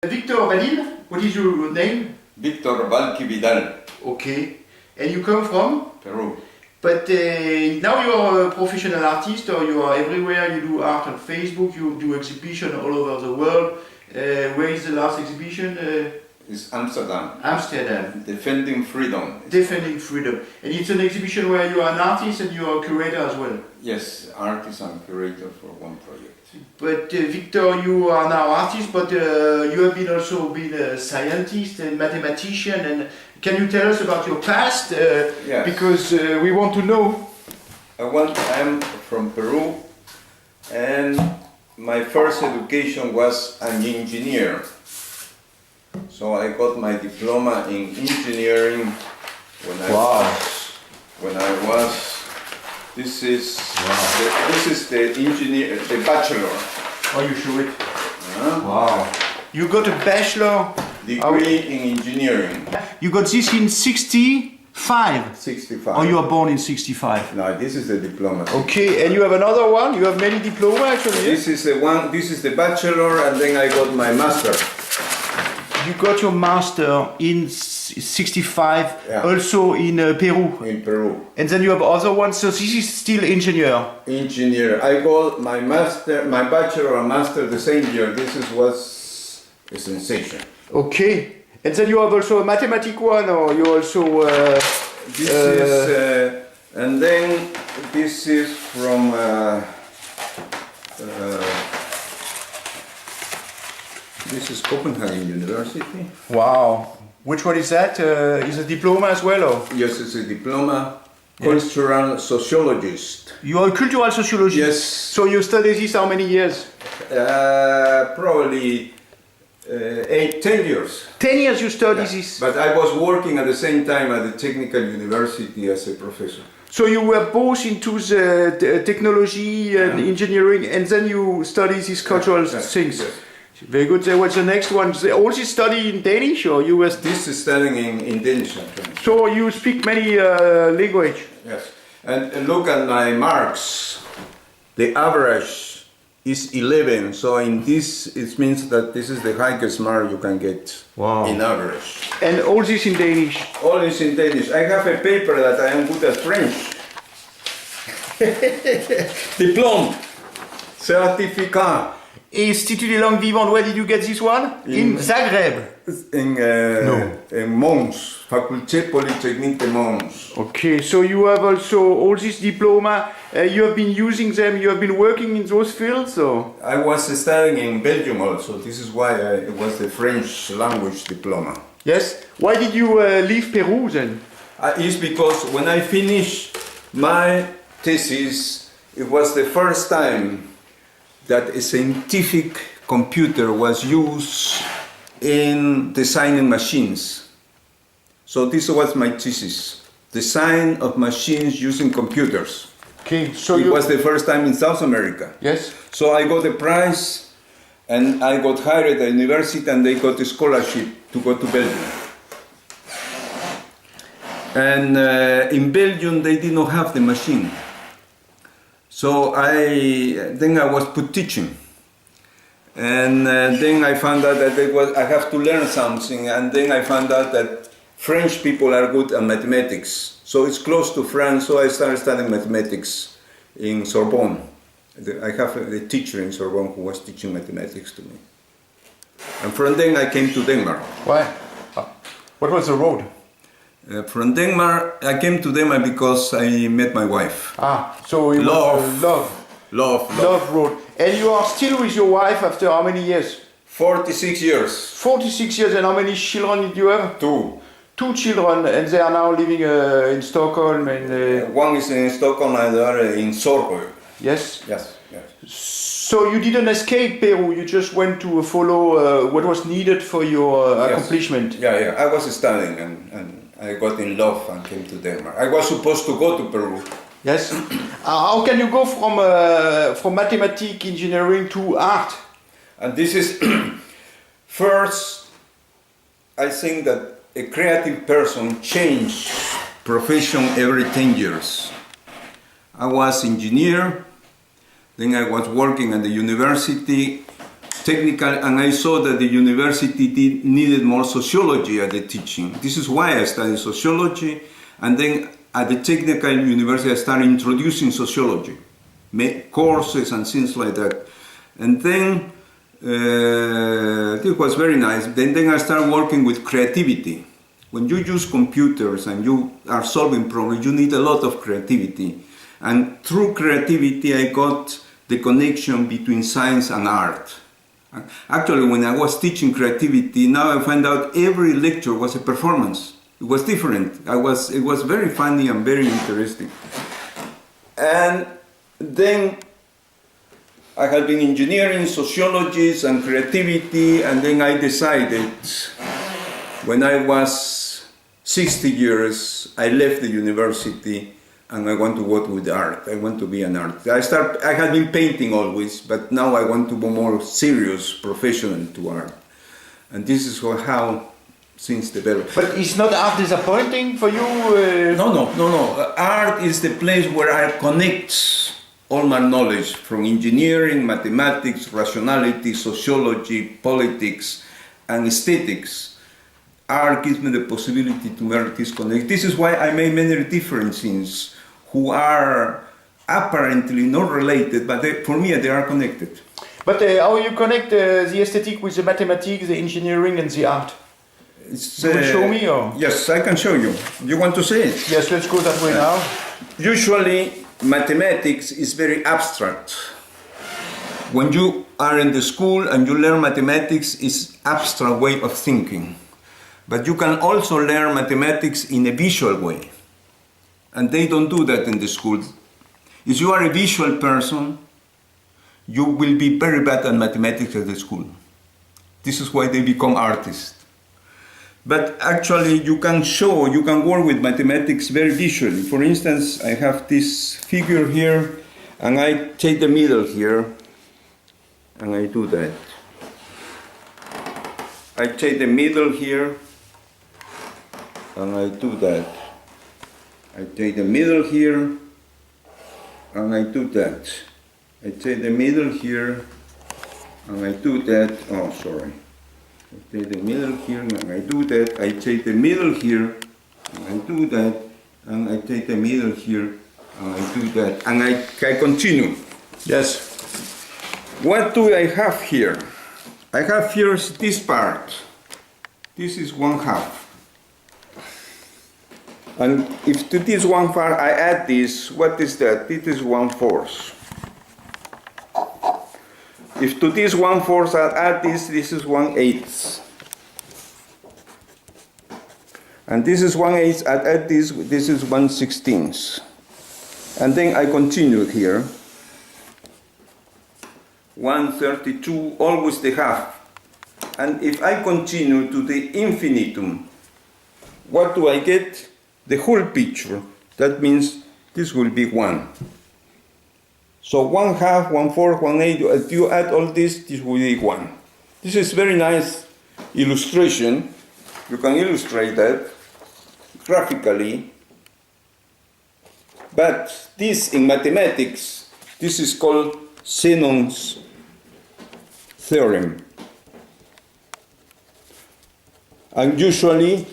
Victor Valil, what is your name? Victor Valqui Vidal. Okay. And you come from? Peru. But now you are a professional artist, or you are everywhere, you do art on Facebook, you do exhibition all over the world. Where is the last exhibition? It's Amsterdam. Amsterdam. Defending freedom. Defending freedom. And it's an exhibition where you are an artist and you are a curator as well. Yes, artist and curator for one project. But Victor, you are now artist, but you have been also been a scientist and mathematician. And can you tell us about your past? Yes. Because we want to know. I am from Peru, and my first education was an engineer. So I got my diploma in engineering when I was. This is the engineer, the bachelor. Oh, you show it. Wow. You got a bachelor degree in engineering. You got this in 65? 65. Or you were born in 65? No, this is the diploma. Okay, and you have another one? You have many diplomas actually? This is the one, this is the bachelor, and then I got my master. You got your master in 65, yeah. Also in Peru? In Peru. And then you have other ones, so this is still engineer? Engineer. I got my master, my bachelor and master the same year. This was a sensation. Okay. And then you have also a mathematic one, or you also... this is... and then this is from... this is Copenhagen University. Wow. Which one is that? Is a diploma as well? Or? Yes, it's a diploma. Cultural sociologist. You are a cultural sociologist? Yes. So you study this how many years? Probably 10 years. 10 years you study this? But I was working at the same time at the Technical University as a professor. So you were both into the technology and engineering, and then you study these cultural things? Yes. Very good. What's the next one? They also study in Danish, or you were... This is studying in Danish. So you speak many language? Yes. And look at my marks. The average is 11. So in this, it means that this is the highest mark you can get in average. And all this in Danish? All this in Danish. I have a paper that I am good at French. Diplôme. Certificat. Institut des langues vivantes, where did you get this one? In Zagreb? In Mons, Faculté Polytechnique de Mons. Okay, so you have also all this diploma, you have been using them, you have been working in those fields? Or? I was studying in Belgium also, this is why it was the French language diploma. Yes? Why did you leave Peru then? It's because when I finished my thesis, it was the first time that a scientific computer was used in designing machines. So this was my thesis, design of machines using computers. Okay, so it was the first time in South America. Yes. So I got the prize, and I got hired at the university, and they got a scholarship to go to Belgium. And in Belgium, they did not have the machine. So then I was put teaching, and then I found out that I have to learn something, and then I found out that French people are good at mathematics. So it's close to France, so I started studying mathematics in Sorbonne. I have a teacher in Sorbonne who was teaching mathematics to me. And from then I came to Denmark. Why? What was the road? From Denmark, I came to Denmark because I met my wife. So it was love road. And you are still with your wife after how many years? 46 years. 46 years, and how many children did you have? 2. 2 children, and they are now living in Stockholm. And one is in Stockholm and the other in Sorbo. Yes? Yes, yes. So you didn't escape Peru, you just went to follow what was needed for your accomplishment? Yeah, I was studying and I got in love and came to Denmark. I was supposed to go to Peru. Yes. How can you go from mathematics, engineering to art? And this is first, I think that a creative person changes profession every 10 years. I was engineer, then I was working at the university, technical, and I saw that the university needed more sociology at the teaching. This is why I studied sociology, and then at the technical university I started introducing sociology, courses and things like that. And then it was very nice. Then I started working with creativity. When you use computers and you are solving problems, you need a lot of creativity. And through creativity, I got the connection between science and art. Actually, when I was teaching creativity, now I find out every lecture was a performance. It was different. It was very funny and very interesting. And then I had been engineering, sociology, and creativity, and then I decided, when I was 60 years, I left the university and I want to work with art. I want to be an artist. I had been painting always, but now I want to be more serious, professional to art. And this is how things develop. But is not art disappointing for you? No. Art is the place where I connect all my knowledge from engineering, mathematics, rationality, sociology, politics, and aesthetics. Art gives me the possibility to make this connection. This is why I made many different things who are apparently not related, but for me they are connected. But how you connect the aesthetic with the mathematics, the engineering, and the art? You will show me, or? Yes, I can show you. You want to see it? Yes, let's go that way now. Usually, mathematics is very abstract. When you are in the school and you learn mathematics, it's abstract way of thinking. But you can also learn mathematics in a visual way. And they don't do that in the school. If you are a visual person, you will be very bad at mathematics at the school. This is why they become artists. But actually you can work with mathematics very visually. For instance, I have this figure here, and I take the middle here, and I do that. I take the middle here, and I do that. I take the middle here, and I do that. I take the middle here, and I do that. Oh, sorry. I take the middle here, and I do that. I take the middle here, and I do that. And I take the middle here, and I do that. And I continue. Yes. What do I have here? I have here this part. This is 1/2. And if to this 1/4 I add this, what is that? This is 1/4. If to this 1/4 I add this, this is 1/8. And this is 1/8, I add this is 1/16. And then I continue here. 1/32, always the half. And if I continue to the infinitum, what do I get? The whole picture. That means this will be 1. So 1/2, 1/4, 1/8, if you add all this will be 1. This is very nice illustration. You can illustrate that graphically. But this in mathematics, this is called Zenon's theorem. And usually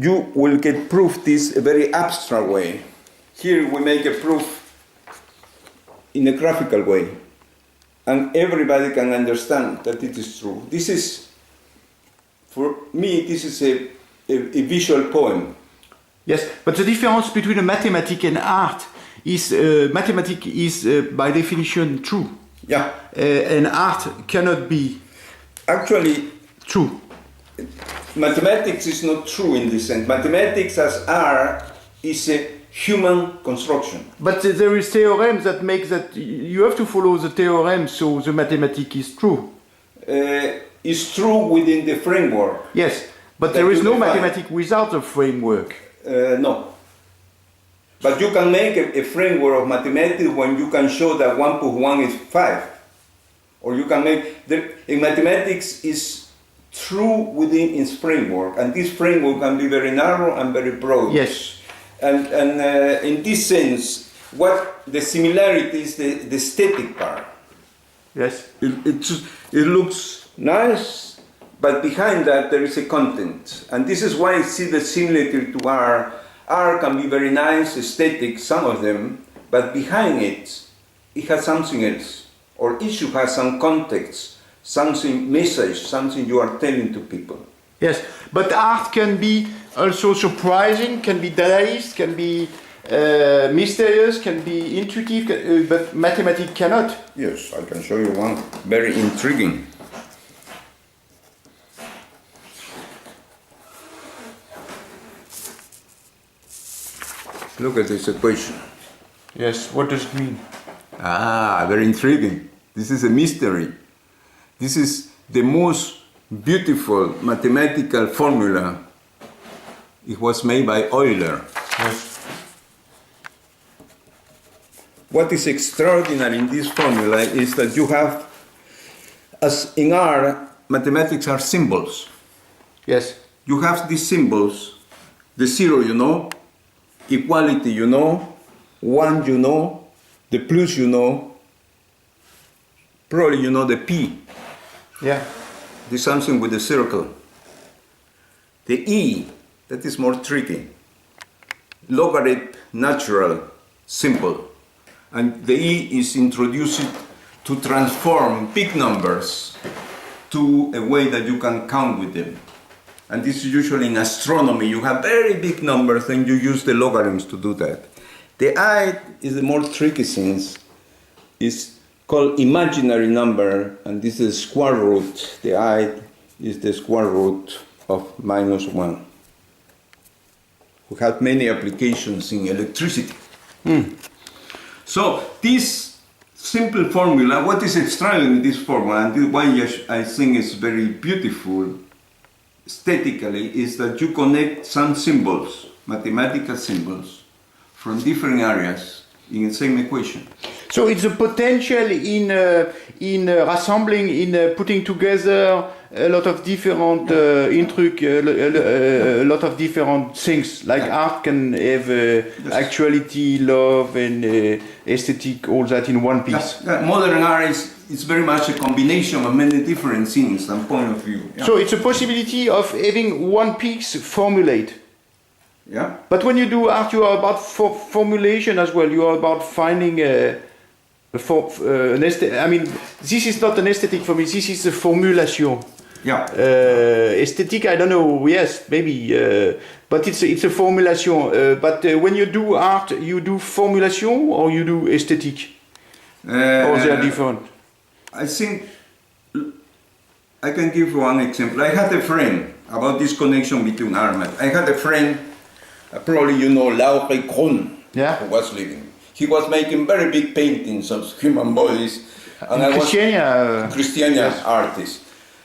you will get proof this a very abstract way. Here we make a proof in a graphical way, and everybody can understand that it is true. This is, for me, this is a visual poem. Yes, but the difference between a mathematics and art is mathematics is by definition true. Yeah. And art cannot be actually true. Mathematics is not true in this sense. Mathematics as art is a human construction. But there is theorems that make that you have to follow the theorem, so the mathematics is true. It's true within the framework. Yes, but there is no mathematics without a framework. No. But you can make a framework of mathematics when you can show that 1 plus 1 is 5. Or you can make, in mathematics is true within its framework, and this framework can be very narrow and very broad. Yes. And in this sense, what the similarity is the aesthetic part. Yes. It looks nice, but behind that there is a content. And this is why I see the similarity to art. Art can be very nice, aesthetic, some of them, but behind it, it has something else. Or issue has some context, something message, something you are telling to people. Yes, but art can be also surprising, can be Dadaist, can be mysterious, can be intuitive, but mathematics cannot. Yes, I can show you one very intriguing. Look at this equation. Yes, what does it mean? Ah, very intriguing. This is a mystery. This is the most beautiful mathematical formula. It was made by Euler. Yes. What is extraordinary in this formula is that you have, as in art, mathematics are symbols. Yes. You have these symbols, the zero you know, equality you know, one you know, the plus you know, probably you know the P. Yeah. There's something with the circle. The E, that is more tricky. Logarithm, natural, simple. And the E is introduced to transform big numbers to a way that you can count with them. And this is usually in astronomy. You have very big numbers and you use the logarithms to do that. The I is the more tricky things. It's called imaginary number, and this is square root. The I is the square root of -1. We have many applications in electricity. So this simple formula, what is extraordinary in this formula, and why I think it's very beautiful aesthetically, is that you connect some symbols, mathematical symbols, from different areas in the same equation. So it's a potential in assembling, in putting together a lot of different a lot of different things. Like art can have actuality, love, and aesthetic, all that in one piece. Modern art is very much a combination of many different things and point of view. So it's a possibility of having one piece formulate. Yeah. But when you do art, you are about formulation as well. You are about finding I mean, this is not an aesthetic for me. This is a formulation. Yeah. Aesthetic, I don't know. Yes, maybe, but it's a formulation. But when you do art, you do formulation or you do aesthetic, or they are different. I think I can give one example. I had a friend about this connection between art and math. I had a friend, probably you know Laurie Kron, Yeah. who was living. He was making very big paintings of human bodies. And I was Christiania yes. artist.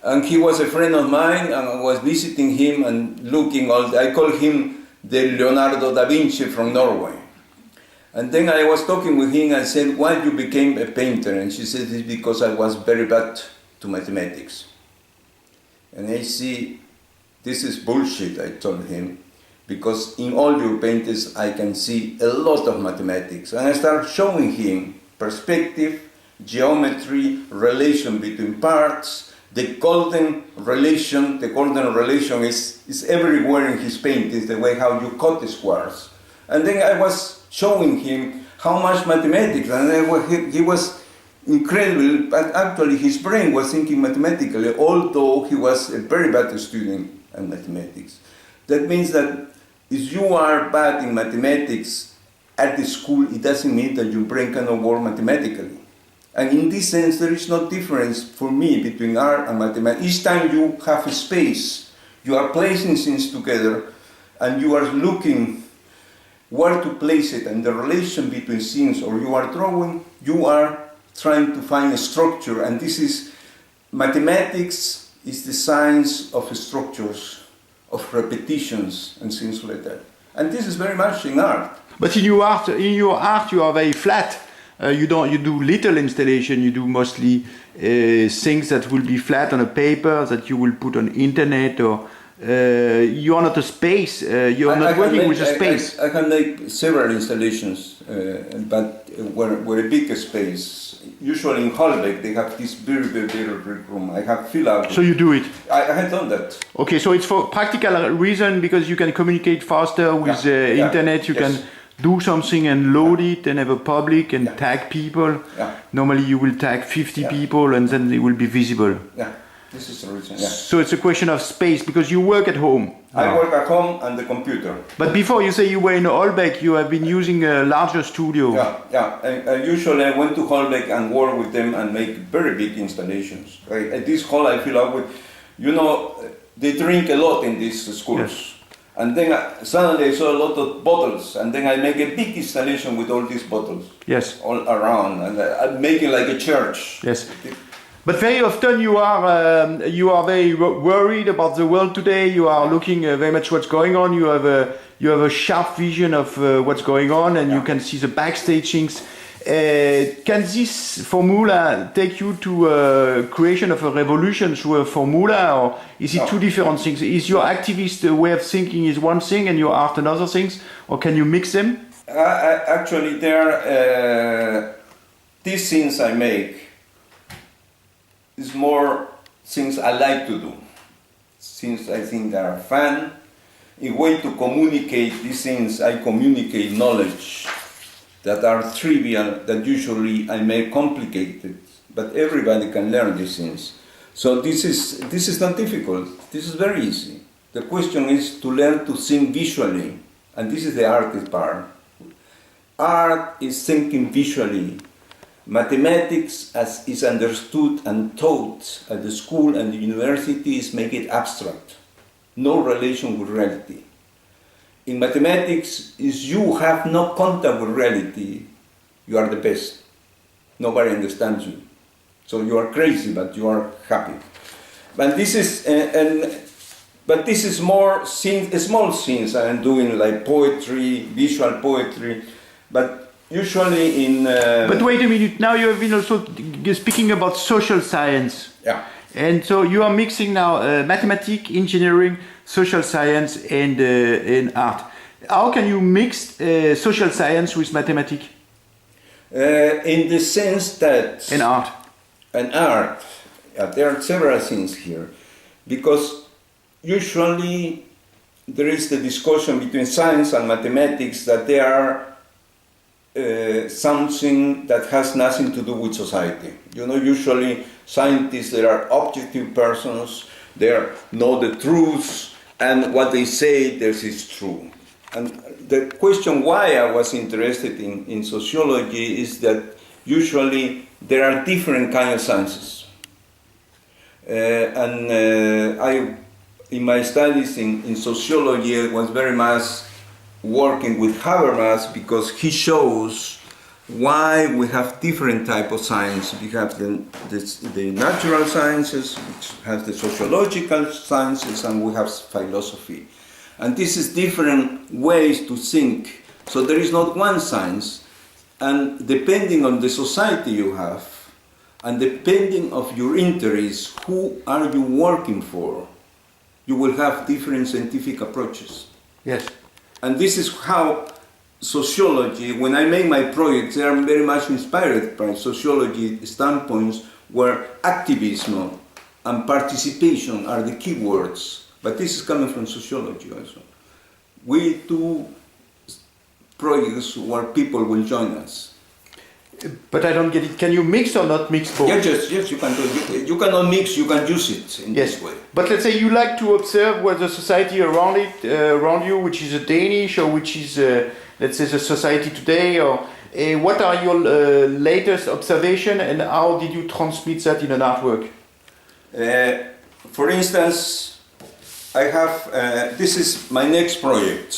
And he was a friend of mine, and I was visiting him and looking I call him the Leonardo da Vinci from Norway. And then I was talking with him and said, why you became a painter? And she said, it's because I was very bad to mathematics. And I see, this is bullshit, I told him, because in all your paintings I can see a lot of mathematics. And I started showing him perspective, geometry, relation between parts, the golden relation. The golden relation is everywhere in his paintings, the way how you cut the squares. And then I was showing him how much mathematics, and he was incredible, but actually his brain was thinking mathematically, although he was a very bad student in mathematics. That means that if you are bad in mathematics at the school, it doesn't mean that your brain cannot work mathematically. And in this sense, there is no difference for me between art and mathematics. Each time you have a space, you are placing things together, and you are looking where to place it, and the relation between things, or you are drawing, you are trying to find a structure, and this is, mathematics is the science of structures, of repetitions and things like that. And this is very much in art. But in your art, you are very flat. You do little installation. You do mostly things that will be flat on a paper that you will put on internet, or you are not a space. You are not working with a space. I can make several installations, but where a big space usually in Holbeck they have this very big room. I have filled out. So you do it. I had done that. Okay, so it's for practical reason because you can communicate faster with internet. You can do something and load it and have a public and tag people. Yeah. Normally you will tag 50 people and then they will be visible. Yeah, this is the reason. Yeah. So it's a question of space because you work at home. I work at home and the computer. But before you say you were in Holbeck, you have been using a larger studio. Yeah. Usually I went to Holbeck and work with them and make very big installations. At this hall I fill up with, they drink a lot in these schools. Yes. And then suddenly I saw a lot of bottles, and then I make a big installation with all these bottles. Yes. All around, and I make it like a church. Yes. But very often you are very worried about the world today. You are looking very much what's going on. You have a sharp vision of what's going on, and you can see the backstage things. Can this formula take you to creation of a revolution through a formula, or is it two different things? Is your activist way of thinking is one thing and your art another things, or can you mix them? Actually, these things I make is more things I like to do. Things I think that are fun. A way to communicate these things, I communicate knowledge that are trivial, that usually I make complicated, but everybody can learn these things. So this is not difficult, this is very easy. The question is to learn to think visually, and this is the artist part. Art is thinking visually. Mathematics, as is understood and taught at the school and the university, is make it abstract, no relation with reality. In mathematics, if you have no contact with reality, you are the best. Nobody understands you. So you are crazy, but you are happy. But this is more small things I am doing, like poetry, visual poetry. But usually in... But wait a minute, now you have been also speaking about social science. Yeah. And so you are mixing now mathematics, engineering, social science and art. How can you mix social science with mathematics? In the sense that... And art. And art. There are several things here. Because usually there is the discussion between science and mathematics that they are something that has nothing to do with society. Usually scientists, they are objective persons, they know the truth, and what they say, this is true. And the question why I was interested in sociology is that usually there are different kinds of sciences. In my studies in sociology, I was very much working with Habermas because he shows why we have different types of science. We have the natural sciences, which have the sociological sciences, and we have philosophy. And this is different ways to think. So there is not one science, and depending on the society you have, and depending on your interests, who are you working for, you will have different scientific approaches. Yes. And this is how sociology, when I make my projects, they are very much inspired by sociology standpoints where activism and participation are the key words. But this is coming from sociology also. We do projects where people will join us. But I don't get it. Can you mix or not mix both? Yes, you can do it. You cannot mix, you can use it in this way. But let's say you like to observe what the society around you, which is a Danish or which is, let's say, the society today, or what are your latest observation and how did you transmit that in an artwork? For instance, I have, this is my next project.